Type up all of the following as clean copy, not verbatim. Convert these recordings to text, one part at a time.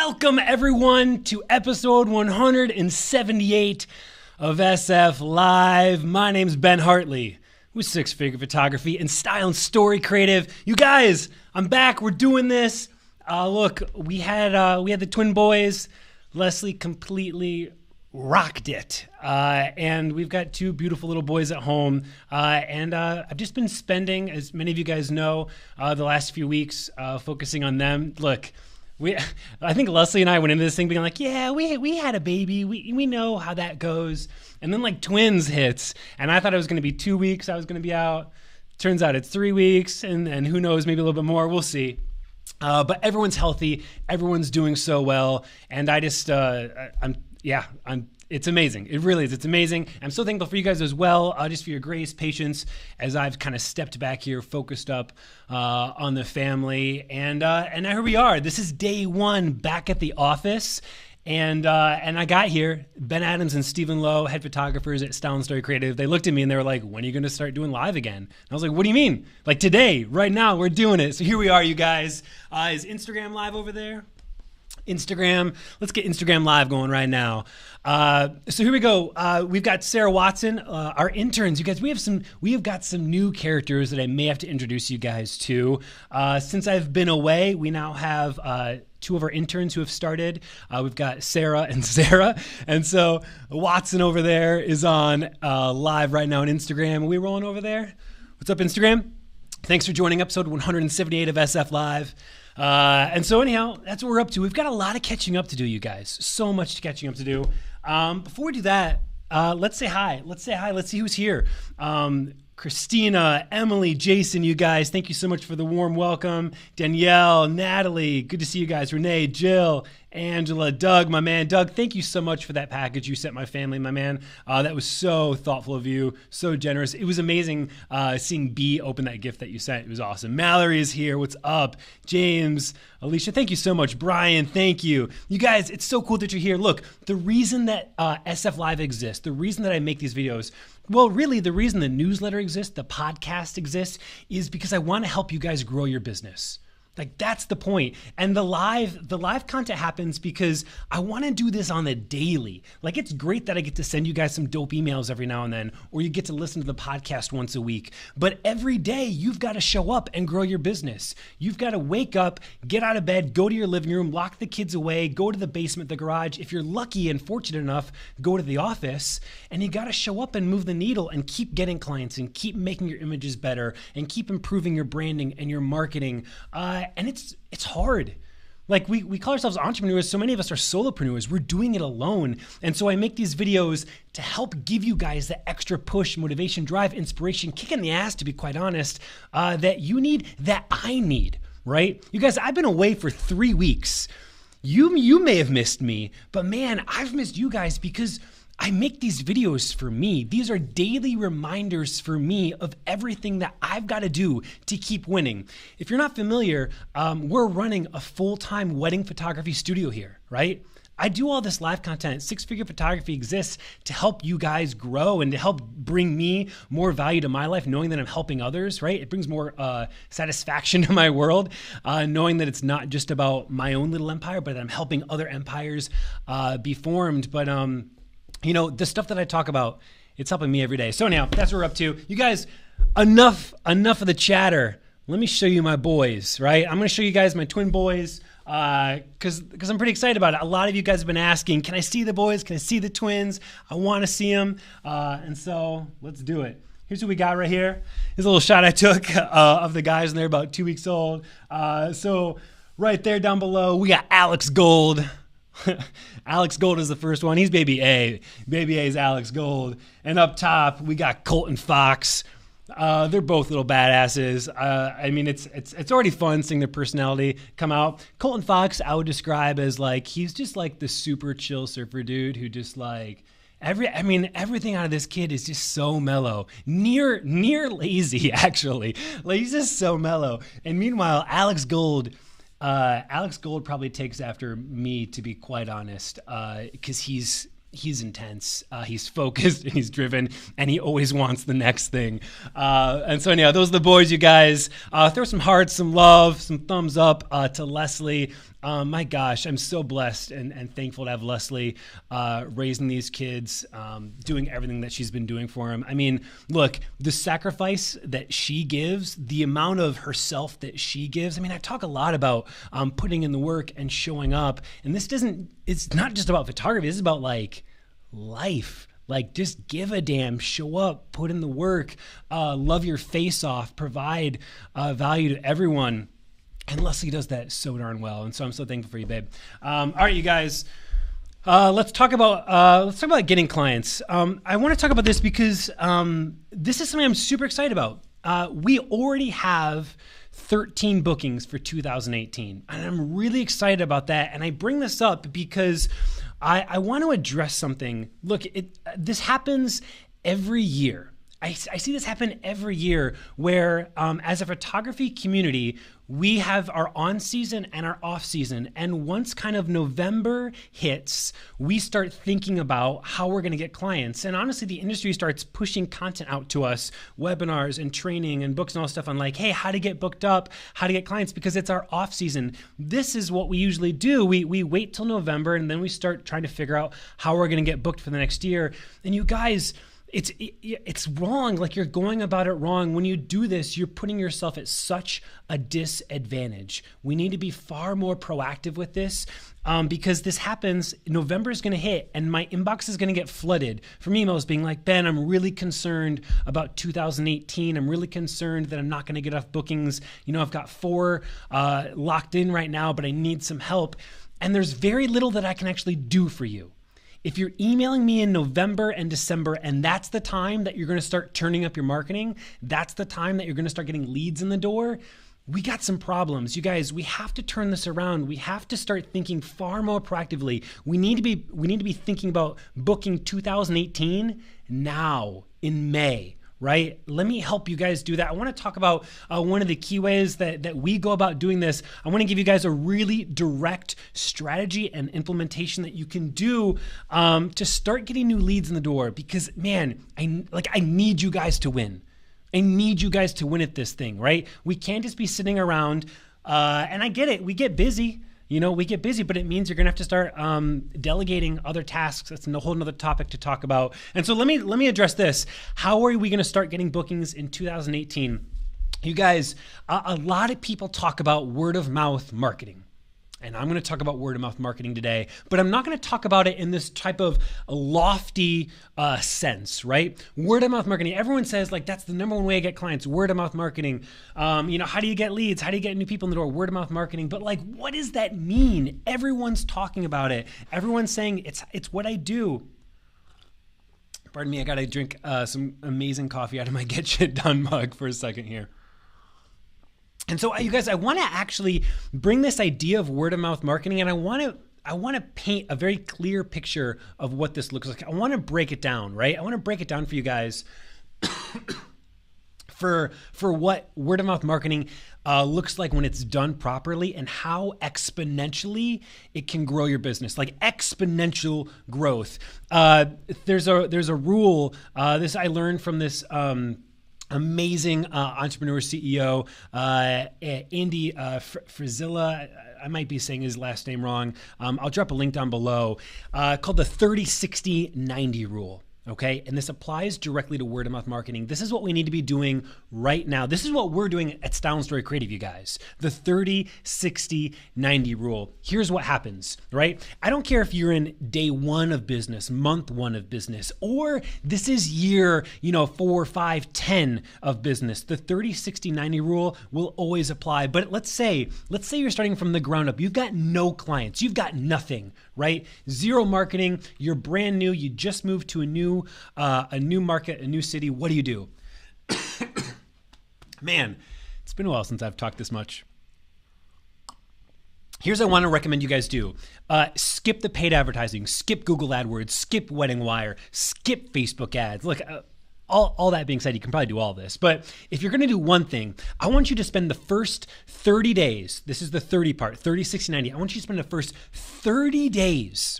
Welcome everyone to episode 178 of SF Live. My name's Ben Hartley with Six Figure Photography and Style and Story Creative. You guys, I'm back. We're doing this. Look, we had the twin boys. Leslie completely rocked it. And we've got two beautiful little boys at home. And I've just been spending, as many of you guys know, the last few weeks focusing on them. Look, I think Leslie and I went into this thing being like, yeah, we had a baby. We know how that goes. And then like twins hits. And I thought it was going to be 2 weeks I was going to be out. Turns out it's 3 weeks. And who knows, maybe a little bit more. We'll see. But everyone's healthy. Everyone's doing so well. And I just, it's amazing. It really is. It's amazing. I'm so thankful for you guys as well, just for your grace, patience, as I've kind of stepped back here, focused up on the family. And now here we are. This is day one back at the office. And I got here, Ben Adams and Stephen Lowe, head photographers at Style and Story Creative. They looked at me and they were like, when are you going to start doing live again? And I was like, what do you mean? Like today, right now, we're doing it. So here we are, you guys. Is Instagram live over there? Instagram. Let's get Instagram live going right now. So here we go. We've got Sarah Watson, our interns. You guys, we have got some new characters that I may have to introduce you guys to. Since I've been away, we now have two of our interns who have started. We've got Sarah and Sarah. And so Watson over there is on live right now on Instagram. Are we rolling over there? What's up, Instagram? Thanks for joining episode 178 of SF Live. And so anyhow, that's what we're up to. We've got a lot of catching up to do, you guys. So much catching up to do. Before we do that, let's say hi. Let's see who's here. Christina, Emily, Jason, you guys, thank you so much for the warm welcome. Danielle, Natalie, good to see you guys. Renee, Jill, Angela, Doug, my man. Doug, thank you so much for that package you sent my family, my man. That was so thoughtful of you, so generous. It was amazing seeing B open that gift that you sent. It was awesome. Mallory is here. What's up? James, Alicia, thank you so much. Brian, thank you. You guys, it's so cool that you're here. Look, the reason that SF Live exists, the reason that I make these videos, well, really, the reason the newsletter exists, the podcast exists, is because I want to help you guys grow your business. Like, that's the point. And the live content happens because I want to do this on the daily. Like, it's great that I get to send you guys some dope emails every now and then, or you get to listen to the podcast once a week. But every day, you've got to show up and grow your business. You've got to wake up, get out of bed, go to your living room, lock the kids away, go to the basement, the garage. If you're lucky and fortunate enough, go to the office. And you got to show up and move the needle and keep getting clients and keep making your images better and keep improving your branding and your marketing. And it's hard. Like we call ourselves entrepreneurs. So many of us are solopreneurs. We're doing it alone. And so I make these videos to help give you guys the extra push, motivation, drive, inspiration, kick in the ass, to be quite honest, that you need, that I need, right? You guys, I've been away for 3 weeks. You may have missed me, but man, I've missed you guys because I make these videos for me. These are daily reminders for me of everything that I've got to do to keep winning. If you're not familiar, we're running a full-time wedding photography studio here, right? I do all this live content. Six Figure Photography exists to help you guys grow and to help bring me more value to my life, knowing that I'm helping others, right? It brings more satisfaction to my world, knowing that it's not just about my own little empire, but that I'm helping other empires be formed. But you know, the stuff that I talk about, it's helping me every day. So anyhow, that's what we're up to. You guys, enough of the chatter. Let me show you my boys, right? I'm going to show you guys my twin boys because I'm pretty excited about it. A lot of you guys have been asking, can I see the boys? Can I see the twins? I want to see them. And so let's do it. Here's what we got right here. Here's a little shot I took of the guys, and they're about 2 weeks old. So right there down below, we got Alex Gold. Alex Gold is the first one. He's baby A. Baby A is Alex Gold. And up top, we got Colton Fox. They're both little badasses. I mean, it's already fun seeing their personality come out. Colton Fox, I would describe as like, he's just like the super chill surfer dude who just like, everything out of this kid is just so mellow. Near lazy, actually. Like, he's just so mellow. And meanwhile, Alex Gold probably takes after me, to be quite honest, because he's intense, he's focused, and he's driven, and he always wants the next thing. And so anyhow, those are the boys, you guys. Throw some hearts, some love, some thumbs up to Leslie My gosh, I'm so blessed and thankful to have Leslie raising these kids, doing everything that she's been doing for them. I mean, look, the sacrifice that she gives, the amount of herself that she gives. I mean, I talk a lot about putting in the work and showing up. And it's not just about photography. This is about like life. Like, just give a damn, show up, put in the work, love your face off, provide value to everyone. And Leslie does that so darn well. And so I'm so thankful for you, babe. All right, you guys, let's talk about getting clients. I want to talk about this because this is something I'm super excited about. We already have 13 bookings for 2018. And I'm really excited about that. And I bring this up because I want to address something. Look, this happens every year. I see this happen every year where as a photography community, we have our on season and our off season. And once kind of November hits, we start thinking about how we're going to get clients. And honestly, the industry starts pushing content out to us, webinars and training and books and all this stuff on like, hey, how to get booked up, how to get clients, because it's our off season. This is what we usually do. We wait till November and then we start trying to figure out how we're going to get booked for the next year. And you guys, it's wrong. Like, you're going about it wrong. When you do this, you're putting yourself at such a disadvantage. We need to be far more proactive with this because this happens. November is going to hit and my inbox is going to get flooded from emails being like, Ben, I'm really concerned about 2018. I'm really concerned that I'm not going to get enough bookings. You know, I've got 4 locked in right now, but I need some help. And there's very little that I can actually do for you. If you're emailing me in November and December, and that's the time that you're going to start turning up your marketing, that's the time that you're going to start getting leads in the door, we got some problems. You guys, we have to turn this around. We have to start thinking far more proactively. We need to be thinking about booking 2018 now in May. Right? Let me help you guys do that. I want to talk about one of the key ways that we go about doing this. I want to give you guys a really direct strategy and implementation that you can do to start getting new leads in the door. Because, man, I need you guys to win. I need you guys to win at this thing, right? We can't just be sitting around, and I get it. We get busy. You know, we get busy, but it means you're going to have to start delegating other tasks. That's a whole nother topic to talk about. And so let me address this. How are we going to start getting bookings in 2018? You guys, a lot of people talk about word of mouth marketing. And I'm going to talk about word of mouth marketing today, but I'm not going to talk about it in this type of lofty sense, right? Word of mouth marketing. Everyone says like that's the number one way to get clients. Word of mouth marketing. You know, how do you get leads? How do you get new people in the door? Word of mouth marketing. But like, what does that mean? Everyone's talking about it. Everyone's saying it's what I do. Pardon me. I got to drink some amazing coffee out of my Get Shit Done mug for a second here. And so, you guys, I want to actually bring this idea of word of mouth marketing, and I want to paint a very clear picture of what this looks like. I want to break it down, right? I want to break it down for you guys for what word of mouth marketing looks like when it's done properly and how exponentially it can grow your business, like exponential growth. There's a rule. This I learned from this. Amazing entrepreneur CEO, Andy Frizilla. I might be saying his last name wrong. I'll drop a link down below called the 30-60-90 rule. Okay, and this applies directly to word of mouth marketing. This is what we need to be doing right now. This is what we're doing at Style & Story Creative, you guys. The 30-60-90 rule. Here's what happens, right? I don't care if you're in day 1 of business, month 1 of business, or this is year, 4, 5, 10 of business. The 30-60-90 rule will always apply. But let's say you're starting from the ground up. You've got no clients. You've got nothing, right? Zero marketing. You're brand new. You just moved to a new market, a new city. What do? Man, it's been a while since I've talked this much. Here's what I want to recommend you guys do. Skip the paid advertising, skip Google AdWords, skip Wedding Wire, skip Facebook ads. Look, all that being said, you can probably do all this. But if you're going to do one thing, I want you to spend the first 30 days. This is the 30 part, 30, 60, 90. I want you to spend the first 30 days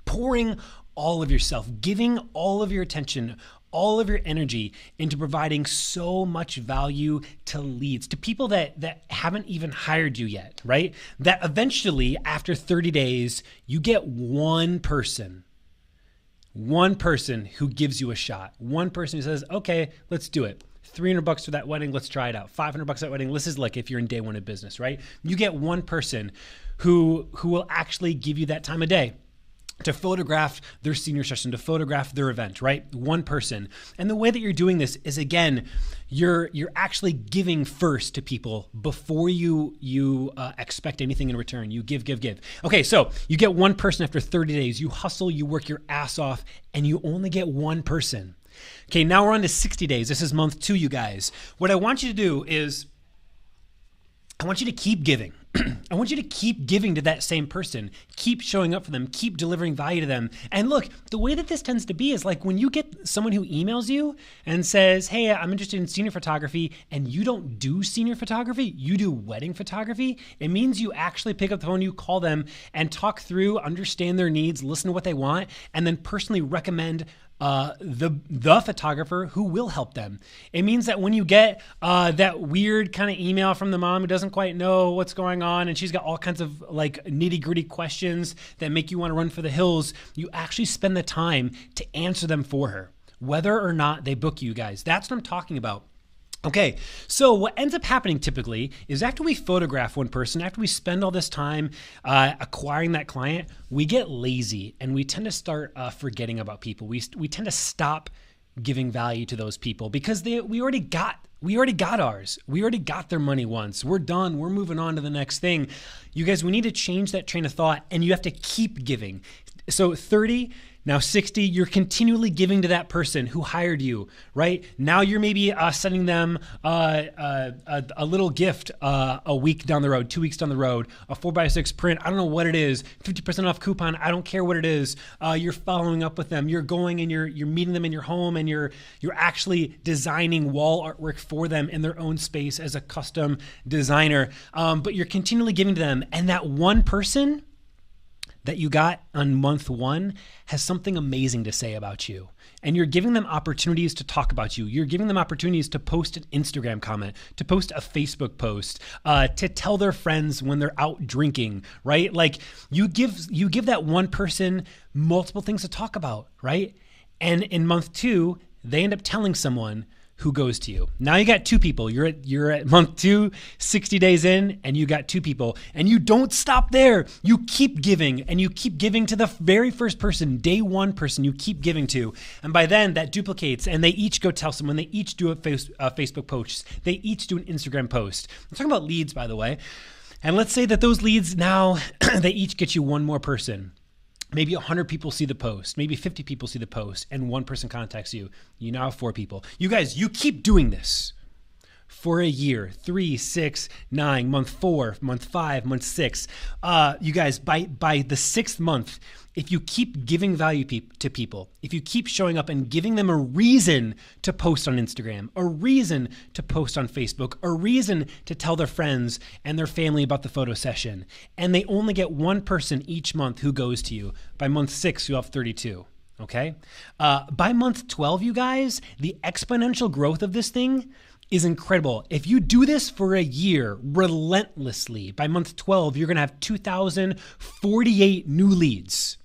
pouring all of yourself, giving all of your attention, all of your energy into providing so much value to leads, to people that haven't even hired you yet, right? That eventually, after 30 days, you get one person who gives you a shot. One person who says, okay, let's do it. $300 for that wedding, let's try it out. $500 for that wedding. This is like if you're in day one of business, right? You get one person who will actually give you that time of day to photograph their senior session, to photograph their event, right? One person. And the way that you're doing this is, again, you're actually giving first to people before you expect anything in return. You give. Okay, so you get one person after 30 days. You hustle, you work your ass off, and you only get one person. Okay, now we're on to 60 days. This is month 2, you guys. What I want you to do is I want you to keep giving. I want you to keep giving to that same person. Keep showing up for them. Keep delivering value to them. And look, the way that this tends to be is like when you get someone who emails you and says, hey, I'm interested in senior photography, and you don't do senior photography, you do wedding photography, it means you actually pick up the phone, you call them and talk through, understand their needs, listen to what they want, and then personally recommend the photographer who will help them. It means that when you get that weird kind of email from the mom who doesn't quite know what's going on, and she's got all kinds of like nitty-gritty questions that make you want to run for the hills, you actually spend the time to answer them for her, whether or not they book you guys. That's what I'm talking about. Okay, so what ends up happening typically is after we photograph one person, after we spend all this time acquiring that client, we get lazy and we tend to start forgetting about people. We tend to stop giving value to those people because we already got ours. We already got their money once. We're done. We're moving on to the next thing. You guys, we need to change that train of thought, and you have to keep giving. So 30, now 60, you're continually giving to that person who hired you, right? Now you're maybe sending them a little gift a week down the road, 2 weeks down the road, a 4x6 print. I don't know what it is, 50% off coupon. I don't care what it is. You're following up with them. You're going and you're meeting them in your home, and you're actually designing wall artwork for them in their own space as a custom designer. But you're continually giving to them, and that one person that you got on month 1 has something amazing to say about you. And you're giving them opportunities to talk about you. You're giving them opportunities to post an Instagram comment, to post a Facebook post, to tell their friends when they're out drinking, right? Like you give that one person multiple things to talk about, right? And in month 2, they end up telling someone who goes to you. Now you got 2 people. You're at month 2, 60 days in, and you got 2 people. And you don't stop there. You keep giving, and you keep giving to the very first person, day 1 person you keep giving to. And by then that duplicates, and they each go tell someone. They each do a Facebook post. They each do an Instagram post. I'm talking about leads, by the way. And let's say that those leads now, they each get you one more person. Maybe 100 people see the post, maybe 50 people see the post, and one person contacts you. You now have 4 people. You guys, you keep doing this for a year, 3, 6, 9, month 4, month 5, month 6. You guys, by the 6th month, if you keep giving value to people, if you keep showing up and giving them a reason to post on Instagram, a reason to post on Facebook, a reason to tell their friends and their family about the photo session, and they only get one person each month who goes to you, by month 6, you have 32. Okay? By month 12, you guys, the exponential growth of this thing is incredible. If you do this for a year relentlessly, by month 12, you're going to have 2,048 new leads.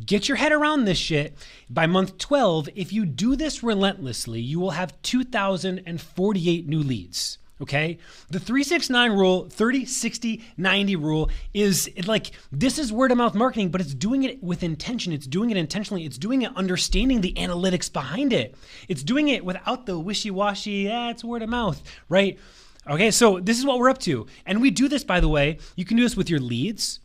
Get your head around this shit. By month 12, if you do this relentlessly, you will have 2,048 new leads. Okay? The 369 rule, 30, 60, 90 rule is like, this is word of mouth marketing, but it's doing it with intention. It's doing it intentionally. It's doing it understanding the analytics behind it. It's doing it without the wishy-washy, it's word of mouth, right? Okay, so this is what we're up to. And we do this, by the way, you can do this with your leads.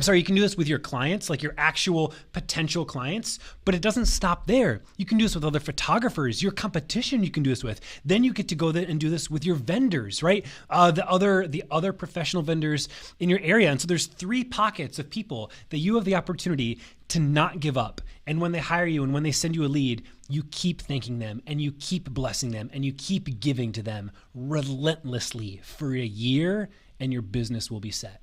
You can do this with your clients, like your actual potential clients, but it doesn't stop there. You can do this with other photographers, your competition you can do this with. Then you get to go there and do this with your vendors, right? The other professional vendors in your area. And so there's 3 pockets of people that you have the opportunity to not give up. And when they hire you and when they send you a lead, you keep thanking them and you keep blessing them and you keep giving to them relentlessly for a year, and your business will be set.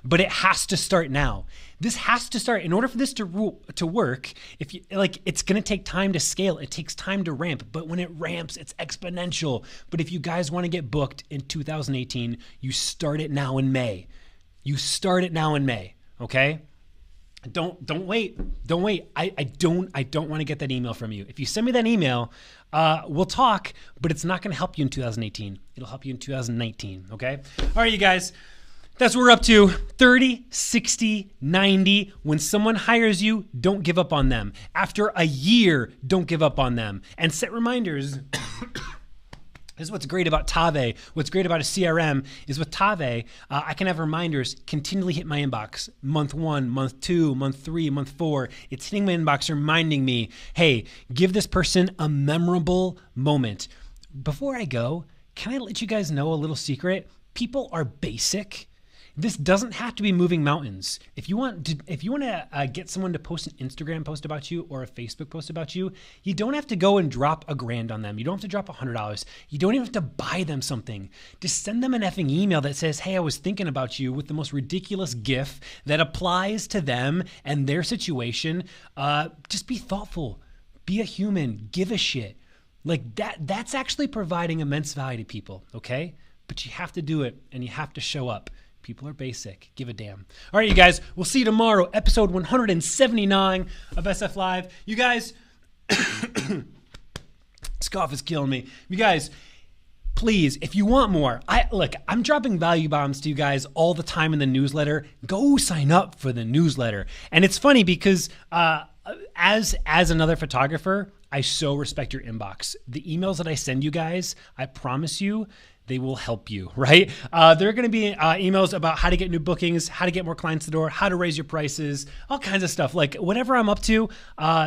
but it has to start now. This has to start in order for this to work. If you like, it's going to take time to scale. It takes time to ramp, but when it ramps, it's exponential. But if you guys want to get booked in 2018, you start it now in May. You start it now in May. Okay. Don't wait. Don't wait. I don't want to get that email from you. If you send me that email, we'll talk, but it's not going to help you in 2018. It'll help you in 2019. Okay. All right, you guys. That's what we're up to. 30, 60, 90. When someone hires you, don't give up on them. After a year, don't give up on them. And set reminders. This is what's great about Tave. What's great about a CRM is with Tave, I can have reminders continually hit my inbox. Month 1, month 2, month 3, month 4. It's hitting my inbox reminding me, hey, give this person a memorable moment. Before I go, can I let you guys know a little secret? People are basic. This doesn't have to be moving mountains. If you want to get someone to post an Instagram post about you or a Facebook post about you, you don't have to go and drop $1,000 on them. You don't have to drop $100. You don't even have to buy them something. Just send them an effing email that says, hey, I was thinking about you, with the most ridiculous GIF that applies to them and their situation. Just be thoughtful. Be a human. Give a shit. Like that's actually providing immense value to people, okay? But you have to do it and you have to show up. People are basic. Give a damn. All right, you guys. We'll see you tomorrow. Episode 179 of SF Live. You guys, this cough is killing me. You guys, please, if you want more, I'm dropping value bombs to you guys all the time in the newsletter. Go sign up for the newsletter. And it's funny because as another photographer, I so respect your inbox. The emails that I send you guys, I promise you, they will help you, right? There are going to be emails about how to get new bookings, how to get more clients to the door, how to raise your prices, all kinds of stuff. Like whatever I'm up to,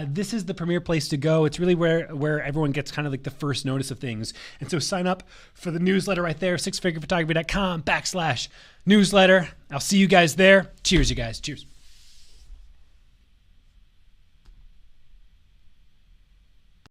this is the premier place to go. It's really where everyone gets kind of like the first notice of things. And so sign up for the newsletter right there, sixfigurephotography.com/newsletter. I'll see you guys there. Cheers, you guys. Cheers.